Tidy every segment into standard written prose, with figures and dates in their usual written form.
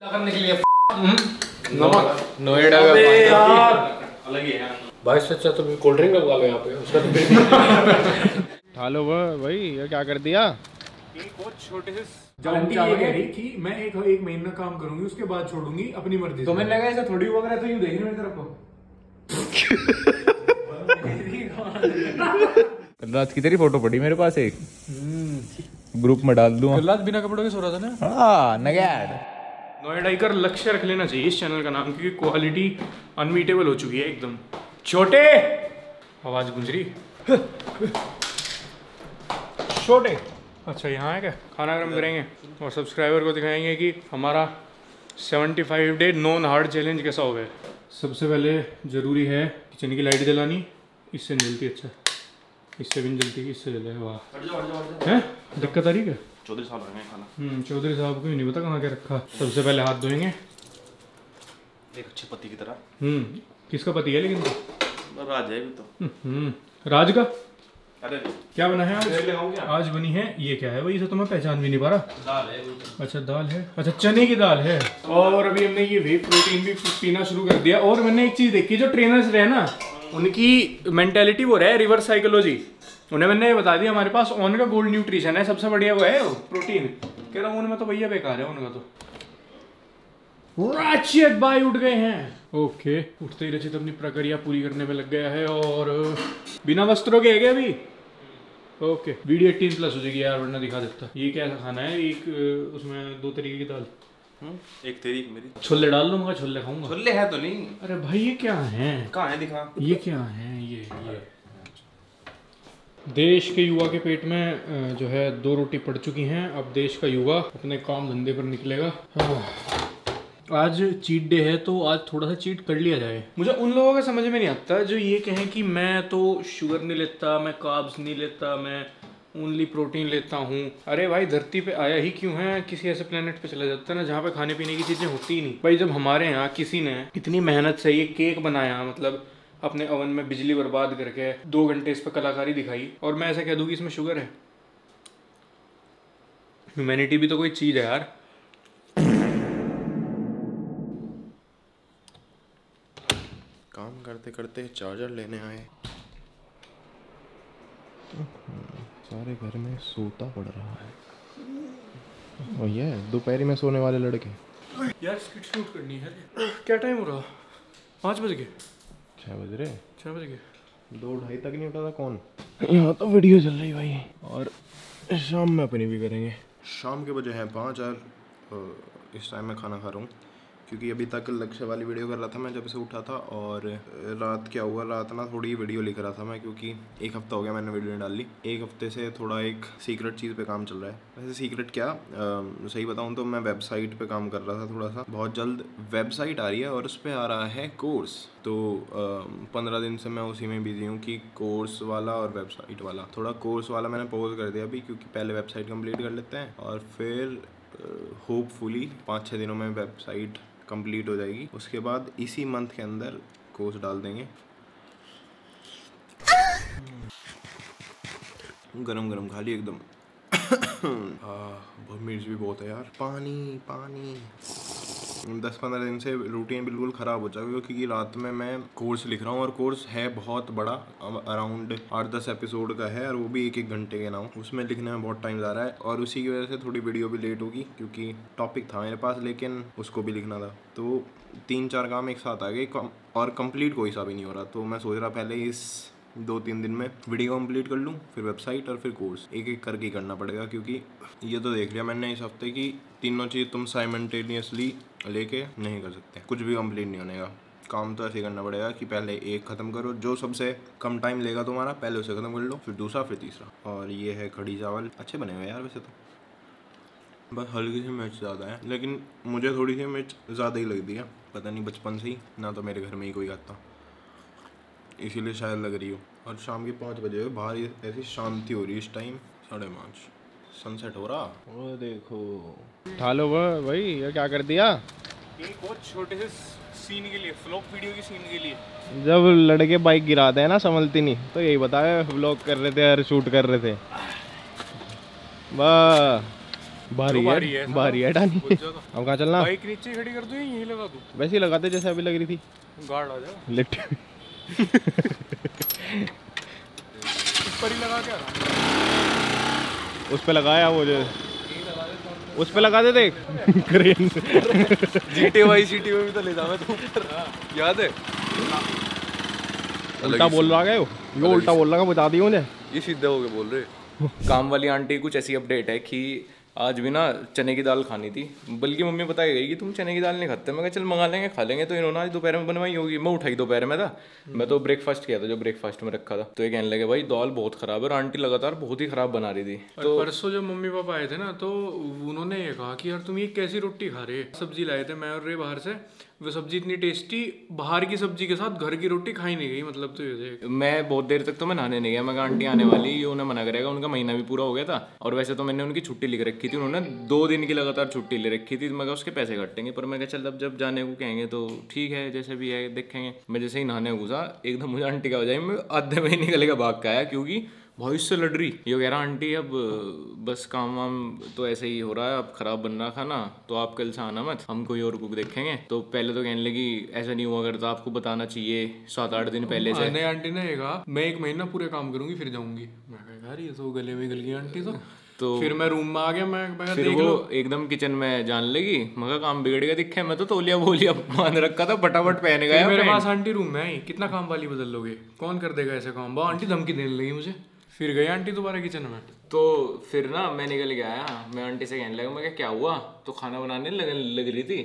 करने के लिए नमक नोएडा का यार अलग ही है भाई। सच्चा तो कोल्ड ड्रिंक लगा लो यहाँ पे उसका। हेलो भाई ये क्या कर दिया? कुछ छोटे से जानती ये कह रही कि मैं एक महीना काम करूंगी उसके बाद छोड़ूंगी अपनी मर्जी। तो मैंने लगा ऐसा थोड़ी वो करे तो यूं देख मेरी तरफ को। रात की तेरी फोटो पड़ी मेरे पास एक ग्रुप में डाल दूं। रात बिना कपड़ों के सो रहा था ना। हाँ नगैर नोएडा का लक्ष्य रख लेना चाहिए इस चैनल का नाम, क्योंकि क्वालिटी अनमीटेबल हो चुकी है एकदम। छोटे आवाज गुंज रही। छोटे अच्छा यहाँ है क्या? खाना गर्म करेंगे और सब्सक्राइबर को दिखाएंगे कि हमारा 75 डे नॉन हार्ड चैलेंज कैसा हो गया। सबसे पहले ज़रूरी है किचन की लाइट जलानी। इससे नहीं जलती, अच्छा इससे भी नहीं जलती, इससे जले। वाह है दिक्कत आ रही क्या? चौधरी साहब आएंगे खाना। चौधरी साहब को नहीं पता कहाँ क्या रखा। सबसे पहले हाथ धोएंगे एक अच्छे पति की तरह। किसका पति है लेकिन? राज है भी तो। राज का अरे क्या बना है आज? आज बनी है ये क्या है भाई? इसे तो मैं पहचान भी नहीं पा रहा। दाल है। अच्छा दाल है, अच्छा चने की दाल है। और अभी हमने ये वे प्रोटीन भी पीना शुरू कर दिया। और मैंने एक चीज देखी, जो ट्रेनर्स रहे ना उनकी मेंटेलिटी वो रहे रिवर्स साइकोलॉजी। उन्हें मैंने बता दिया हमारे पास ऑन का गोल्ड न्यूट्रिशन है, सबसे बढ़िया वो है प्रोटीन। कह रहा हूँ उनमें तो भैया बेकार है उनका तो। रचित भाई उठ गए हैं। ओके उठते ही रचित अपनी प्रक्रिया पूरी करने में लग गया है और बिना वस्त्रों के है क्या अभी? ओके वीडियो 18+ हो जाएगी यार वरना दिखा देता। ये क्या खाना है? एक उसमें 2 तरीके की दाल। एक तेरी एक मेरी। छोले डाल दो, मैं छोले खाऊंगा। छोले है तो नहीं। अरे भाई ये क्या है? कहाँ है दिखा। ये क्या है? ये देश के युवा के पेट में जो है 2 रोटी पड़ चुकी हैं। अब देश का युवा अपने काम धंधे पर निकलेगा। आज चीट डे है तो आज थोड़ा सा चीट कर लिया जाए। मुझे उन लोगों का समझ में नहीं आता जो ये कहें कि मैं तो शुगर नहीं लेता, मैं कार्ब्स नहीं लेता, मैं ओनली प्रोटीन लेता हूँ। अरे भाई धरती पे आया ही क्यों है? किसी ऐसे प्लेनेट पे चला जाता है ना जहाँ पे खाने पीने की चीज़ें होती ही नहीं। भाई जब हमारे यहाँ किसी ने इतनी मेहनत से ये केक बनाया, मतलब अपने ओवन में बिजली बर्बाद करके 2 घंटे इस पर कलाकारी दिखाई, और मैं ऐसा कह दूँ कि इसमें शुगर है। ह्यूमैनिटी भी तो कोई चीज़ है यार। काम करते करते चार्जर लेने आए। सारे घर में सोता पड़ रहा है। और ये दोपहरी में सोने वाले लड़के। यार स्किट शूट करनी है। क्या टाइम हो रहा? 5 बज गए। 6 बज रहे। 6 बज गए। 2-2:30 तक नहीं उठा था कौन? यहाँ तो वीडियो चल रही भाई। और शाम में अपनी भी करेंगे। शाम के बजे हैं 5 और इस टाइम में खाना खा रहा हूँ क्योंकि अभी तक लक्ष्य वाली वीडियो कर रहा था मैं जब से उठा था। और रात क्या हुआ, रात ना थोड़ी वीडियो लिख रहा था मैं, क्योंकि 1 हफ्ता हो गया मैंने वीडियो नहीं डाली। 1 हफ्ते से थोड़ा एक सीक्रेट चीज़ पे काम चल रहा है। वैसे सीक्रेट क्या, सही बताऊँ तो मैं वेबसाइट पे काम कर रहा था थोड़ा सा। बहुत जल्द वेबसाइट आ रही है और उस पर आ रहा है कोर्स। तो 15 दिन से मैं उसी में बिजी हूँ कि कोर्स वाला और वेबसाइट वाला। थोड़ा कोर्स वाला मैंने पॉज कर दिया अभी, क्योंकि पहले वेबसाइट कंप्लीट कर लेते हैं और फिर होपफुली 5-6 दिनों में वेबसाइट कंप्लीट हो जाएगी। उसके बाद इसी मंथ के अंदर कोर्स डाल देंगे। गरम गरम खा ली एकदम। मिर्च भी बहुत है यार। पानी पानी। 10-15 दिन से रूटीन बिल्कुल ख़राब हो जाएगा क्योंकि रात में मैं कोर्स लिख रहा हूँ और कोर्स है बहुत बड़ा, अराउंड 8-10 एपिसोड का है और वो भी 1-1 घंटे के नाम। उसमें लिखने में बहुत टाइम जा रहा है और उसी की वजह से थोड़ी वीडियो भी लेट होगी क्योंकि टॉपिक था मेरे पास लेकिन उसको भी लिखना था। तो 3-4 काम एक साथ आ गए और कंप्लीट कोई सा भी नहीं हो रहा। तो मैं सोच रहा पहले इस 2-3 दिन में वीडियो कंप्लीट कर लूँ, फिर वेबसाइट और फिर कोर्स। एक एक करके करना पड़ेगा क्योंकि ये तो देख लिया मैंने इस हफ्ते की तीनों चीज़ तुम साइमल्टेनियसली लेके नहीं कर सकते, कुछ भी कंप्लीट नहीं होने का। काम तो ऐसे करना पड़ेगा कि पहले एक ख़त्म करो, जो सबसे कम टाइम लेगा तुम्हारा पहले उसे ख़त्म कर लो, फिर दूसरा फिर तीसरा। और ये है कढ़ी चावल, अच्छे बने हुए यार वैसे तो, बस हल्की सी मिर्च ज़्यादा है, लेकिन मुझे थोड़ी सी मिर्च ज़्यादा ही लगती है, पता नहीं बचपन से ही ना तो मेरे घर में ही कोई खाता, इसीलिए शायद लग रही हो। और शाम के 5 बजे बाहर ऐसी शांति हो रही है इस टाइम, 5:30 सनसेट हो रहा। वो देखो ठालो भाई ये क्या कर दिया? एक बहुत छोटे से सीन के लिए, व्लॉग वीडियो की सीन के लिए। जब लड़के बाइक गिराते हैं ना संभलती नहीं, तो यही बताया व्लॉग कर रहे थे और शूट कर रहे थे। वाह बारी है डानी। अब कहाँ चलना? बाइक नीचे खड़ी कर दूं, यहीं लगा दूं? वैसे ही लगाते जैसे अभी लग रही थी। गार्ड आ जाओ, लिफ्ट ऊपर ही लगा क्या? उस पे लगाया वो जो उस पे लगा दे देख क्रेन से। GTA वाई सिटी में भी तो ले जावे तो ऊपर, याद है? उल्टा बोल रहा है वो उल्टा बोल रहा है, बता दियो मुझे। ये सीधे होके बोल रहे। काम वाली आंटी कुछ ऐसी अपडेट है कि आज भी ना चने की दाल खानी थी, बल्कि मम्मी बताई गई कि तुम चने की दाल नहीं खाते। मैं कहा चल मंगा लेंगे खा लेंगे। तो इन्होंने आज दोपहर में बनवाई होगी। मैं उठाई दोपहर में था, मैं तो ब्रेकफास्ट किया था जो ब्रेकफास्ट में रखा था। तो ये कहने लगे भाई दाल बहुत खराब है, और आंटी लगातार बहुत ही खराब बना रही थी। तो परसों जब मम्मी पापा आए थे ना, तो उन्होंने ये कहा कि यार तुम ये कैसी रोटी खा रहे? सब्जी लाए थे मैं और रे बाहर से, वो सब्जी इतनी टेस्टी, बाहर की सब्जी के साथ घर की रोटी खाई नहीं गई। मतलब तो ये मैं बहुत देर तक तो मैं नहाने नहीं गया। मैं आंटी आने वाली, ये उन्हें मना करेगा, उनका महीना भी पूरा हो गया था। और वैसे तो मैंने उनकी छुट्टी लिख रखी थी, उन्होंने 2 दिन की लगातार छुट्टी ले रखी थी। मैं उसके पैसे कटेंगे, पर मैं चल अब जब जाने को कहेंगे तो ठीक है, जैसे भी है देखेंगे। मैं जैसे ही नहाने घुसा एकदम मुझे आंटी का वजह मैं आधे में ही निकल के भाग के आया, क्योंकि भाई इससे लड़ रही। ये कह रहा आंटी अब बस काम वाम तो ऐसे ही हो रहा है, अब खराब बन रहा खाना, तो आप कल से आना मत, हम कोई और कुक देखेंगे। तो पहले तो कहने लगी ऐसा नहीं हुआ करता, आपको बताना चाहिए 7-8 दिन पहले से। नहीं आंटी ने कहा मैं 1 महीना पूरे काम करूंगी फिर जाऊंगी। मैं कहा यार ये तो गले में गल गई आंटी। तो फिर मैं रूम में आ गया। मैं फिर वो एकदम किचन में जान लगी, मगर काम बिगड़ गया दिखे। मैं तो तौलिया बोलिया मान रखा था, फटाफट पहन गया। मेरे पास आंटी रूम में आई, कितना काम वाली बदल लोगे, कौन कर देगा ऐसे काम? वो आंटी धमकी देने लगी मुझे। फिर गई आंटी दोबारा किचन में। तो फिर ना मैं निकल के आया, मैं आंटी से कहने लगा, मैं क्या हुआ? तो खाना बनाने लग रही थी।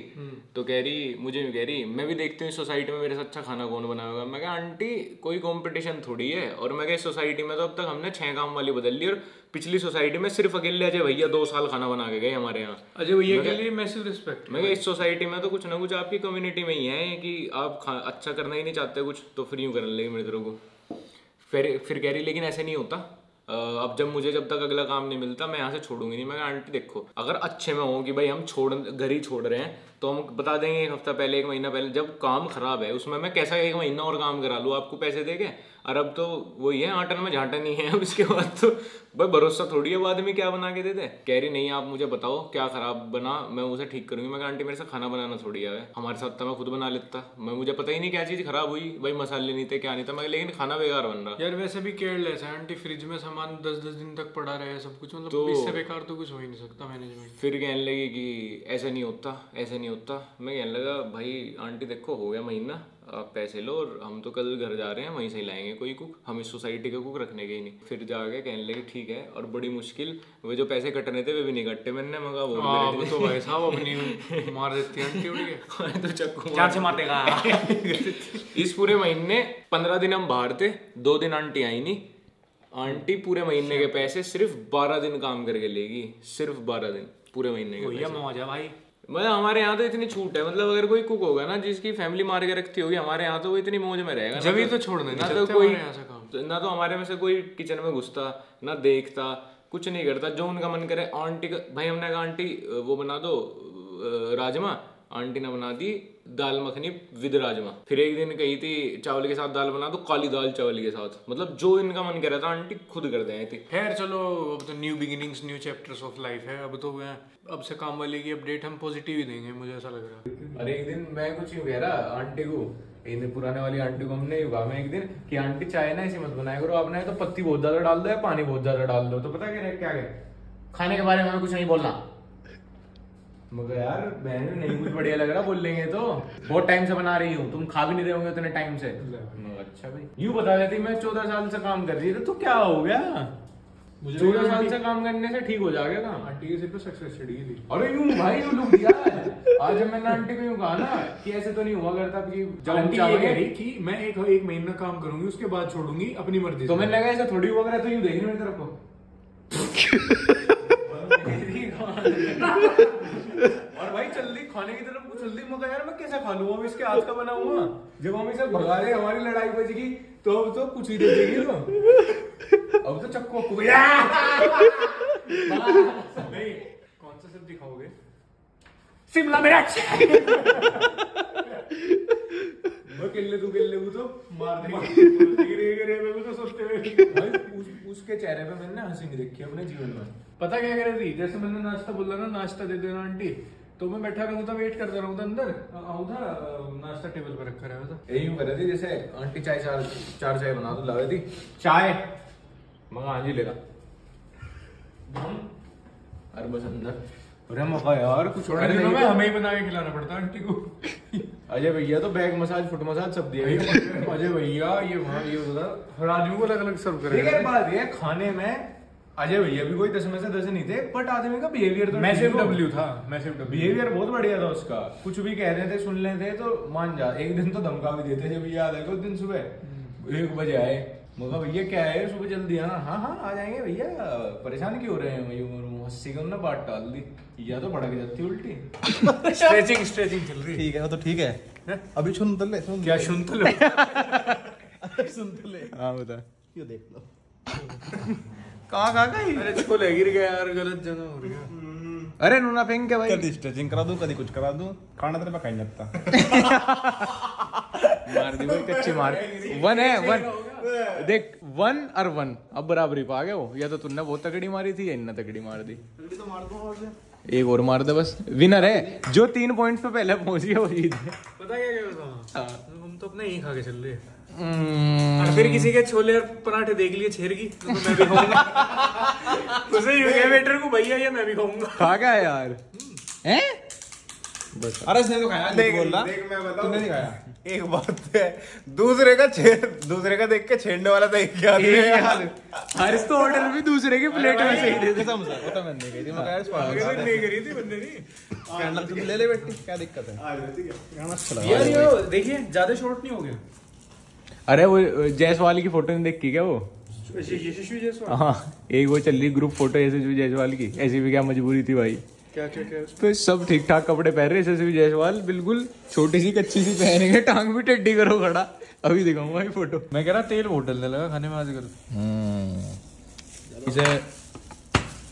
तो कह रही, मुझे भी कह रही मैं भी देखती हूँ इस सोसाइटी में मेरे से अच्छा खाना कौन बनाएगा। मैं कहा आंटी कोई कंपटीशन थोड़ी है। और मैं कहा इस सोसाइटी में तो अब तक हमने 6 काम वाली बदल ली, और पिछली सोसाइटी में सिर्फ अकेले अजय भैया 2 साल खाना बना के गए हमारे यहाँ। अजय भैया के लिए मैसिव रिस्पेक्ट। मैं कहा इस सोसाइटी में तो कुछ ना कुछ आपकी कम्युनिटी में ही है कि आप अच्छा करना ही नहीं चाहते कुछ, तो फिर यूँ करने लगे मेरे तरह को। फिर कह रही लेकिन ऐसे नहीं होता, अब जब तक अगला काम नहीं मिलता मैं यहाँ से छोड़ूंगी नहीं। मैं आंटी देखो, अगर अच्छे में हो कि भाई हम घर ही छोड़ रहे हैं, तो हम बता देंगे 1 हफ्ता पहले 1 महीना पहले। जब काम खराब है उसमें मैं कैसा 1 महीना और काम करा लूँ आपको पैसे देके? और अब तो वही है, आटन में झाटन ही है। उसके बाद तो भाई भरोसा थोड़ी है वो आदमी क्या बना के देते। कह रही नहीं आप मुझे बताओ क्या खराब बना, मैं उसे ठीक करूंगी। मैं आंटी मेरे से खाना बनाना थोड़ी है, हमारे साथ तो मैं खुद बना लेता। मुझे पता ही नहीं क्या चीज़ खराब हुई, भाई मसाले नहीं थे क्या नहीं था, मैं लेकिन खाना बेकार बन रहा। यार वैसे भी केयरलेस है आंटी, फ्रिज में सामान 10-10 दिन तक पड़ा रहे सब कुछ, मतलब तो इससे बेकार तो कुछ हो ही नहीं सकता मैनेजमेंट। फिर कहने लगी कि ऐसे नहीं होता, ऐसे नहीं होता। मैं कहने लगा भाई आंटी देखो हो गया महीना, आप पैसे लो, और हम तो कल घर जा रहे हैं, वहीं से ही लाएंगे कोई कुक, हम इस सोसाइटी का कुक रखने के ही नहीं। फिर जाके कहने लगे ठीक है, और बड़ी मुश्किल वो जो पैसे कटने थे वे भी नहीं कट्टे। मैंने मगा वो तो भाई साहब अपनी मार देती आंटी उड़ के तो चक्कू क्या से मारेगा। इस पूरे महीने 15 दिन हम बाहर थे, 2 दिन आंटी आई नहीं। आंटी पूरे महीने के पैसे सिर्फ 12 दिन काम करके लेगी, सिर्फ 12 दिन पूरे महीने के पैसे। मौजा भाई, मतलब हमारे यहाँ तो इतनी छूट है, मतलब अगर कोई कुक होगा ना जिसकी फैमिली मार के रखती होगी हमारे यहाँ, तो वो इतनी मौज में रहेगा। जब तो छोड़ने ना तो कोई ना तो हमारे में से कोई किचन में घुसता ना देखता, कुछ नहीं करता, जो उनका मन करे। आंटी का भाई हमने कहा आंटी वो बना दो राजमा, आंटी ने बना दी दाल मखनी विद राजमा। फिर एक दिन कही थी चावल के साथ दाल बना दो, काली दाल चावल के साथ, मतलब जो इनका मन कर रहा था आंटी खुद कर दें थी। खैर चलो, अब तो new beginnings new chapters of life है। अब तो अब से काम वाले की अपडेट हम पॉजिटिव ही देंगे, मुझे ऐसा लग रहा है। अरे एक दिन मैं कुछ यूँ कह रहा आंटी को, इन पुराने वाली आंटी को हमने युवा में एक दिन कि आंटी चाय ना ऐसी मत बनाया करो, आपने तो पत्ती बहुत ज्यादा डाल दो या पानी बहुत ज्यादा डाल दो। तो पता क्या खाने के बारे में कुछ नहीं बोलना। मगर यार बहन नहीं कुछ बढ़िया लग रहा बोल लेंगे तो, बहुत टाइम से बना रही हूँ, तुम खा भी नहीं रहे होंगे उतने टाइम से। अच्छा भाई यूँ बता देती मैं 14 साल से काम कर रही थी, तो क्या हो गया? 14 साल से काम करने से ठीक हो जाएगा काम। आंटी की सिर्फ सक्सेस स्टडी थी। अरे यूं भाई यूं लुक दिया आज जब मैंने आंटी को यूं कहा ना कि ऐसे तो नहीं हुआ करता कि जब आंटी ये कह रही कि मैं एक महीना काम करूंगी उसके बाद छोड़ूंगी अपनी मर्जी से, तो मैंने कहा ऐसा थोड़ी हुआ करे, तो यूं देख मेरी तरफ को। और भाई जल्दी खाने की तरफ जल्दी, मगर यार मैं कैसा खा लूंगा, इसके हाथ का बना हुआ। जब हम इसे भगा रहे हमारी लड़ाई बचेगी तो अब तो कुछ ही दे देगी। तो अब तो चक्कू नहीं, कौन सा सब्जी खाओगे? शिमला मिर्च। वो किल्ले तू तो मार देंगे तो सोचते हुए भाई उसके चेहरे पे मैंने हंसी नहीं देखी अपने जीवन में। पता क्या कह रही थी, जैसे मैंने नाश्ता बोला ना, नाश्ता दे देना आंटी, तो मैं बैठा रहूँ था, वेट करता रहूँ था अंदर, आऊँ था, नाश्ता टेबल पर रखा रहा था। यही कर रही थी जैसे आंटी चाय चार चाय बना दो, ला रही थी चाय, मगर हाँ जी लेगा। अरे बस अंदर, अरे मौका यार, कुछ और दिनों में हमें ही बना के खिलाना पड़ता आंटी को। अजय भैया तो बैग मसाज, फुट मसाज सब दिया। अजय भैया ये वहाँ ये होता था, हर आदमी को अलग अलग सर्व करेगा। एक बात ये, खाने में अजय भैया भी कोई 10 में से 10 नहीं थे, बट आदमी का बिहेवियर तो मैसिव डब्ल्यू था, मैसिव डब्ल्यू। बिहेवियर बहुत बढ़िया था उसका, कुछ भी कह रहे थे सुन लेते तो मान जा। एक दिन तो धमका भी देते, जब याद है, उस दिन सुबह 1 बजे आए, मगर भैया क्या है सुबह जल्दी आना। हाँ हाँ आ जाएंगे भैया, परेशान क्यों हो रहे हैं, 80 को ना बात डाल दी, या तो भड़क जाती उल्टी। स्ट्रेचिंग चल रही है। ठीक है, वो तो ठीक है। अभी सुन तो ले, सुन क्या सुन तो लो। सुन तो ले। हाँ बता। क्यों देख लो कहाँ गई? अरे देखो ले गिर गया यार, गलत जगह हो गया। अरे नूना फेंक क्या भाई? कभी स्ट्रेचिंग करा दूं, कभी कुछ करा दूं, खाना तेरे पे खाई लगता। मार दी भाई, कच्ची मार। 1 है 1, देख 1 और 1 अब बराबरी पा गए हो। या तो तुमने बहुत तगड़ी मारी थी या इन्ना तगड़ी मार दी। तो मार दूं और से। एक और मार दे बस, विनर है। जो 3 पॉइंट्स पे पहले पहुंच गया वो जीत है। पता क्या बताऊं, हम तो अपने यही खा के चल रहे हैं। और फिर किसी के छोले और पराठे देख लिए छेर की, तो मैं भी खाऊंगा। उसे यूं कह वेटर को, भैया ये मैं भी खाऊंगा। खा क्या है यार? हैं? बस अरे इसने तो खाया, देख बोल रहा देख मैं बताऊं, तूने नहीं खाया। एक बात है, दूसरे का देख के छेड़ने वाला था एक याद है। हारिस तो ऑर्डर भी दूसरे के प्लेट में से ही दे दे। कसम से, वो तो मैंने नहीं कही थी, मैं कहा यार स्वाद नहीं करी थी बंदे ने कैंडल तुम ले ले बेटी, क्या दिक्कत है? गाना अच्छा लगा। यार। ये देखिए ज्यादा शॉर्ट नहीं हो गया। अरे वो जायसवाल की फोटो नहीं देखी क्या वो? यशस्वी जायसवाल। हाँ, एक वो चल रही ग्रुप फोटो यशस्वी जायसवाल की। ऐसी भी क्या मजबूरी थी भाई? क्या तो सब ठीक ठाक कपड़े पहन रहे यशस्वी जायसवाल, बिल्कुल छोटी सी कच्ची सी पहनेंगे, टांग भी टेढ़ी करो खड़ा। अभी दिखाऊंगा ये फोटो। मैं कह रहा तेल बहुत डलने लगा खाने में आजकल।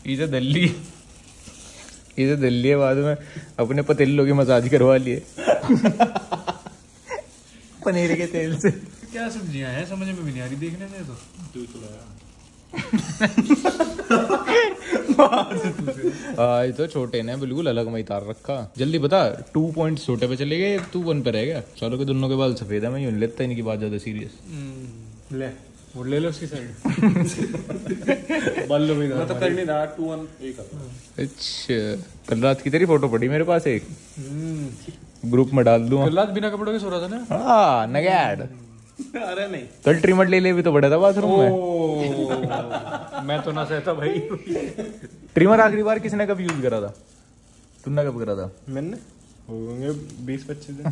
इसे दिल्ली है, बाद में अपने पतीलों की मसाज करवा लिए पनीर के तेल से। क्या सब्जियां हैं समझ में भी नहीं आ रही देखने में तो। ये तो छोटे ने बिल्कुल अलग में तार रखा। जल्दी बता, 2 पॉइंट छोटे पे चले गए, तू 1 पे रह गया। चलो के दोनों के बाल सफेद है, मैं यूं लेता इनकी बात ज्यादा सीरियस। ले वो ले लो उसकी साइड। बालों में मैं तो कर नहीं रहा, 2-1 एक कर। अच्छा, कल रात की तेरी फोटो पड़ी मेरे पास, एक ग्रुप में डाल दूंगा। कल रात बिना कपड़ों के सो रहा था ना। हाँ नगैड। अरे नहीं, कल ट्रिमर ले ले भी तो बड़ा था बाथरूम में। मैं तो ना सहता भाई। ट्रिमर आखिरी बार किसने कब यूज करा था? तुमने कब करा था? मैंने होंगे 20-25 दिन।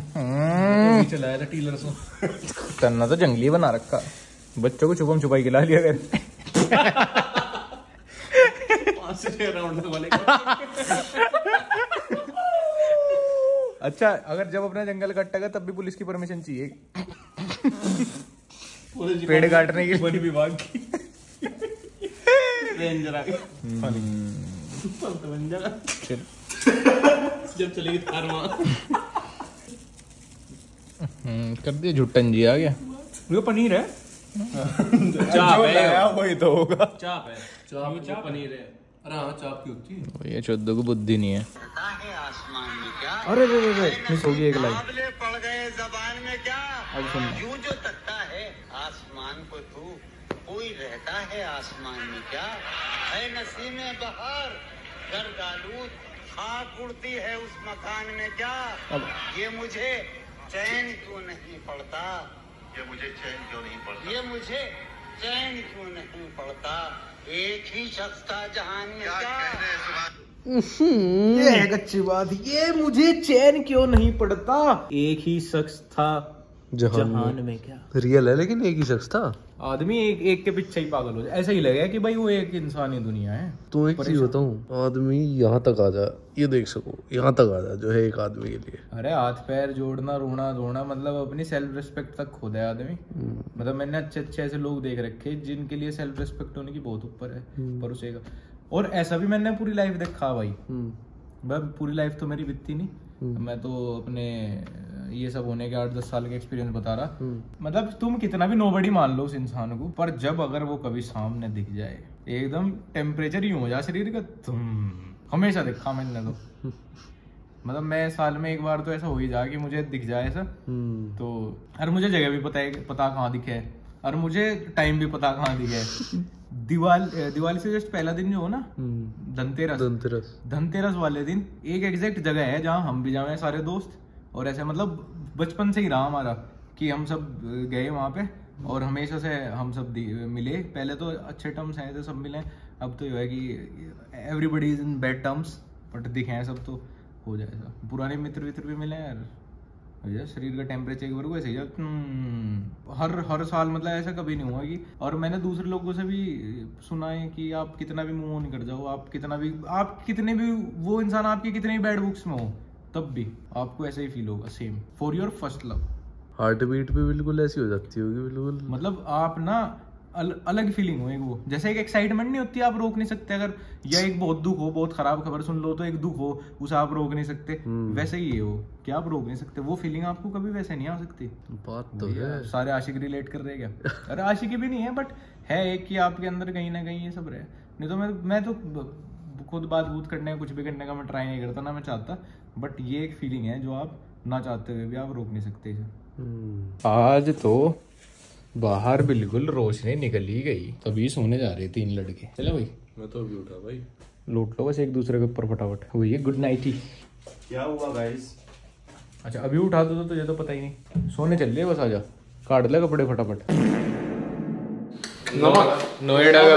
चलाया था टीलर से। तन्ना तो जंगली बना रखा, बच्चों को छुपम छुपाई खिला लिया कर। 5 राउंड वाले। अच्छा, अगर जब अपना जंगल कटेगा तब भी पुलिस की परमिशन चाहिए पेड़ काटने के लिए। वन विभाग की रेंजर आ गया। चल। जब चलेगी थार वहाँ। कर दिया झुट्टन जी आ गया। वो पनीर है। चाप है, वही तो होगा। चाप है, चाप पनीर है। अरे हाँ चाप की होती है। ये चौदह को बुद्धि नहीं है। आसमान में क्या अरे मिस होगी एक लाइन। बादले पड़ गए जबान में क्या अब सुनना। यूं जो तकता है आसमान को तू कोई रहता है आसमान में क्या है नसीमे बहार गर्द आलूद खाक उड़ती है उस मकान में क्या ये मुझे चैन क्यों नहीं पड़ता ये मुझे चैन क्यों नहीं पड़ता एक ही शख्स था जहान में क्या ये है अच्छी बात। ये मुझे चैन क्यों नहीं पड़ता, एक ही शख्स था जहान में क्या। रियल है लेकिन एक ही शख्स था। आदमी एक के पीछे ही पागल हो जाए। ऐसा ही लगेगा कि भाई वो एक इंसानी दुनिया है। तो एक चीज बताऊं, आदमी यहाँ तक आ जा, ये देख सको यहाँ तक आ जा जो है एक आदमी के लिए। अरे हाथ पैर जोड़ना, रोना धोना, मतलब अपनी सेल्फ रिस्पेक्ट तक खो दे आदमी। मतलब मैंने अच्छे ऐसे लोग देख रखे जिनके लिए सेल्फ रिस्पेक्ट होने की बहुत ऊपर है, पर उसे और ऐसा भी मैंने पूरी लाइफ देखा भाई। पूरी लाइफ तो मेरी बीतती नहीं, मैं तो अपने ये सब होने के 8-10 साल के एक्सपीरियंस बता रहा, मतलब तुम कितना भी नोबडी मान लो उस इंसान को, पर जब अगर वो कभी सामने दिख जाए एकदम टेम्परेचर ही हो जाए शरीर का, तुम हमेशा देखा मैंने तो मतलब मैं साल में एक बार तो ऐसा हो ही जाए कि मुझे दिख जाए ऐसा, तो और मुझे जगह भी पता कहाँ दिखे है, और मुझे टाइम भी पता कहाँ दिखे है। दिवाली से जस्ट पहला दिन जो हो ना, धनतेरस वाले दिन एक एग्जैक्ट जगह है जहाँ हम भी जाए सारे दोस्त, और ऐसे मतलब बचपन से ही रहा हमारा कि हम सब गए वहाँ पे और हमेशा से हम सब मिले। पहले तो अच्छे टर्म्स हैं तो सब मिले, अब तो ये है कि everybody is in bad terms, but दिखे हैं सब तो हो जाएगा। पुराने मित्र भी मिले यार, शरीर का टेम्परेचर एक बार को ऐसे हर साल मतलब ऐसा कभी नहीं हुआ कि, और मैंने दूसरे लोगों से भी सुना है कि आप कितना भी मूव ऑन कर जाओ, आप कितने भी वो इंसान आपके कितने भी बैड बुक्स में हो, तब भी आपको ऐसा ही फील होगा same for your first love. Heartbeat भी बिल्कुल ऐसी हो जाती होगी बिल्कुल, मतलब आप ना अलग फीलिंग हो एक वो, जैसे एक एक्साइटमेंट नहीं होती, आप रोक नहीं सकते, अगर या एक बहुत दुख हो, बहुत खराब खबर सुन लो तो एक दुख हो, उसे आप रोक नहीं सकते, वैसे ही है वो कि आप रोक नहीं सकते वो फीलिंग, आपको कभी वैसे नहीं आ सकती। बात तो है, सारे आशिक रिलेट कर रहे हैं क्या? अरे आशिकी भी नहीं है, बट है एक कि आपके अंदर कहीं ना कहीं ये सब रहे। नहीं तो मैं तो खुद बात करने का कुछ भी करने का मैं ट्राई नहीं करता ना मैं चाहता, बट ये एक फीलिंग है जो आप ना चाहते हुए भी आप रोक नहीं सकते इसे। आज तो बाहर बिल्कुल रोशनी निकल ही गई, तभी सोने जा रहे 3 लड़के। चलो भाई, मैं तो अभी उठा भाई, लूट लो बस एक दूसरे के ऊपर फटाफट। वही है गुड नाइट ही। क्या हुआ गाइस? अच्छा अभी उठा दो तो तुझे तो पता ही नहीं, सोने चल रहे बस, आजा काट ले कपड़े फटाफट। नोएडा का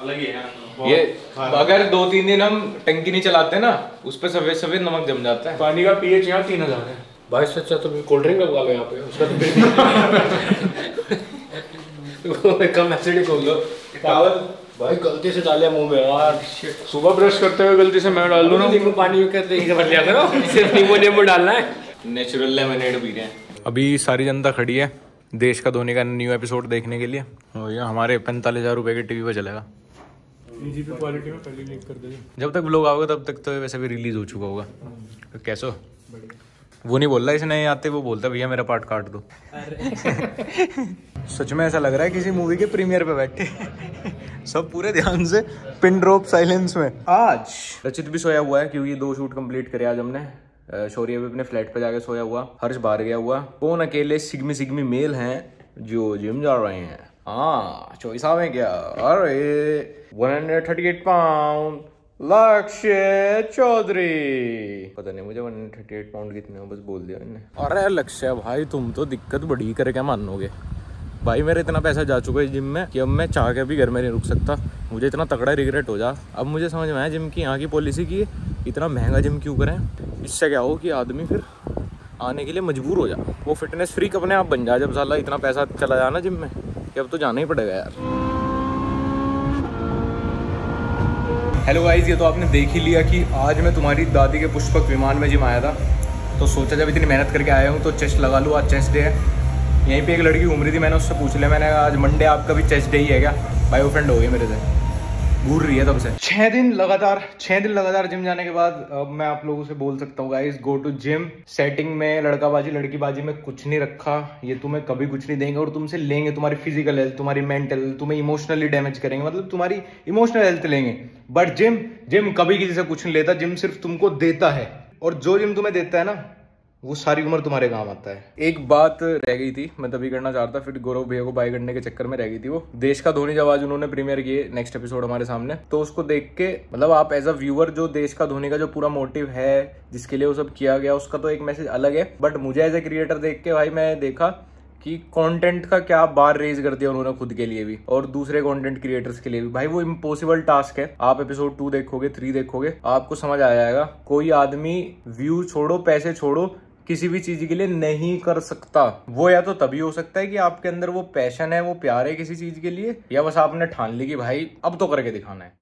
अलग ही है ये, अगर 2-3 दिन हम टंकी नहीं चलाते ना, उस पर सफेद सफेद नमक जम जाता है। पानी का पीएच यहाँ 3000 है। भाई सच तो कोल्ड ड्रिंक लगा लो यहाँ पे, उसका तो कम एसिडिक हो लो। भाई गलती से डाले मुंह में यार, सुबह ब्रश करते हुए गलती से मैं डाल दूं ना, नींबू पानी करते ही भर लिया करो, सिर्फ नींबू डालना है। नेचुरल लेमनेड पी रहे हैं। अभी सारी जनता खड़ी है देश का धोनी का न्यू एपिसोड देखने के लिए, और ये हमारे 45,000 रुपए के टीवी पे चलेगा। जीपी क्वालिटी में पहले लीक कर देंगे। जब तक व्लॉग आओगे तब तक तो वैसे भी रिलीज हो चुका होगा। तो कैसो वो नहीं बोल रहा इसे नहीं आते, वो बोलता भैया मेरा पार्ट काट दो। सच में ऐसा लग रहा है किसी मूवी के प्रीमियर पे बैठे सब पूरे ध्यान से पिन ड्रॉप साइलेंस में। आज रचित भी सोया हुआ है क्योंकि 2 शूट कंप्लीट करे आज हमने। शौर्य भी अपने फ्लैट पे जाके सोया हुआ, हर्ष बाहर गया हुआ, कौन अकेले सिग्मी मेल हैं जो जिम जा रहे हैं। हाँ चॉइस आवे क्या, अरे 138 पाउंड लक्ष्य चौधरी, पता नहीं मुझे 138 पाउंड कितने हो, बस बोल दिया मैंने। अरे लक्ष्य भाई तुम तो दिक्कत बड़ी करे क्या मानोगे भाई, मेरा इतना पैसा जा चुका है जिम में कि अब मैं चाह के भी घर में नहीं रुक सकता। मुझे इतना तगड़ा रिग्रेट हो जा, अब मुझे समझ में आया जिम की यहाँ की पॉलिसी की इतना महंगा जिम क्यों करें। इससे क्या हो कि आदमी फिर आने के लिए मजबूर हो जा, वो फिटनेस फ्रीक अपने आप बन जाए जब साला इतना पैसा चला जाए ना जिम में, कि अब तो जाना ही पड़ेगा यार। हेलो गाइस, ये तो आपने देख ही लिया कि आज मैं तुम्हारी दादी के पुष्पक विमान में जिम आया था, तो सोचा जब इतनी मेहनत करके आया हूँ तो चेस्ट लगा लूँ। आज चेस्ट डे है। यहीं पे एक लड़की घूम रही थी, मैंने उससे पूछ लिया, मैंने कहा आज मंडे आपका भी चेस्ट डे ही है क्या? भाई वो फ्रेंड हो गई मेरे से, घूर रही है तब से। 6 दिन लगातार जिम जाने के बाद अब मैं आप लोगों से बोल सकता हूँ guys, go to gym. Setting में लड़काबाजी लड़कीबाजी में कुछ नहीं रखा, ये तुम्हें कभी कुछ नहीं देंगे, और तुमसे लेंगे तुम्हारी फिजिकल हेल्थ, तुम्हारी मेंटल, तुम्हें इमोशनली डैमेज करेंगे, मतलब तुम्हारी इमोशनल हेल्थ लेंगे। बट जिम कभी किसी से कुछ नहीं लेता, जिम सिर्फ तुमको देता है, और जो जिम तुम्हें देता है ना वो सारी उम्र तुम्हारे काम आता है। एक बात रह गई थी, मैं तभी करना चाहता, फिर गौरव भैया को बाय करने के चक्कर में रह गई थी। वो देश का धोनी जब आज उन्होंने प्रीमियर किए नेक्स्ट एपिसोड हमारे सामने, तो उसको देख के मतलब आप एज अ व्यूअर जो देश का धोनी का जो पूरा मोटिव है जिसके लिए वो सब किया गया, उसका तो एक मैसेज अलग है। बट मुझे एज ए क्रिएटर देख के भाई मैं देखा कि कंटेंट का क्या बार रेज कर दिया उन्होंने खुद के लिए भी और दूसरे कंटेंट क्रिएटर्स के लिए भी। भाई वो इम्पॉसिबल टास्क है। आप एपिसोड 2 देखोगे, 3 देखोगे, आपको समझ आ जाएगा। कोई आदमी व्यू छोड़ो, पैसे छोड़ो, किसी भी चीज के लिए नहीं कर सकता। वो या तो तभी हो सकता है कि आपके अंदर वो पैशन है, वो प्यार है किसी चीज के लिए, या बस आपने ठान ली कि भाई अब तो करके दिखाना है।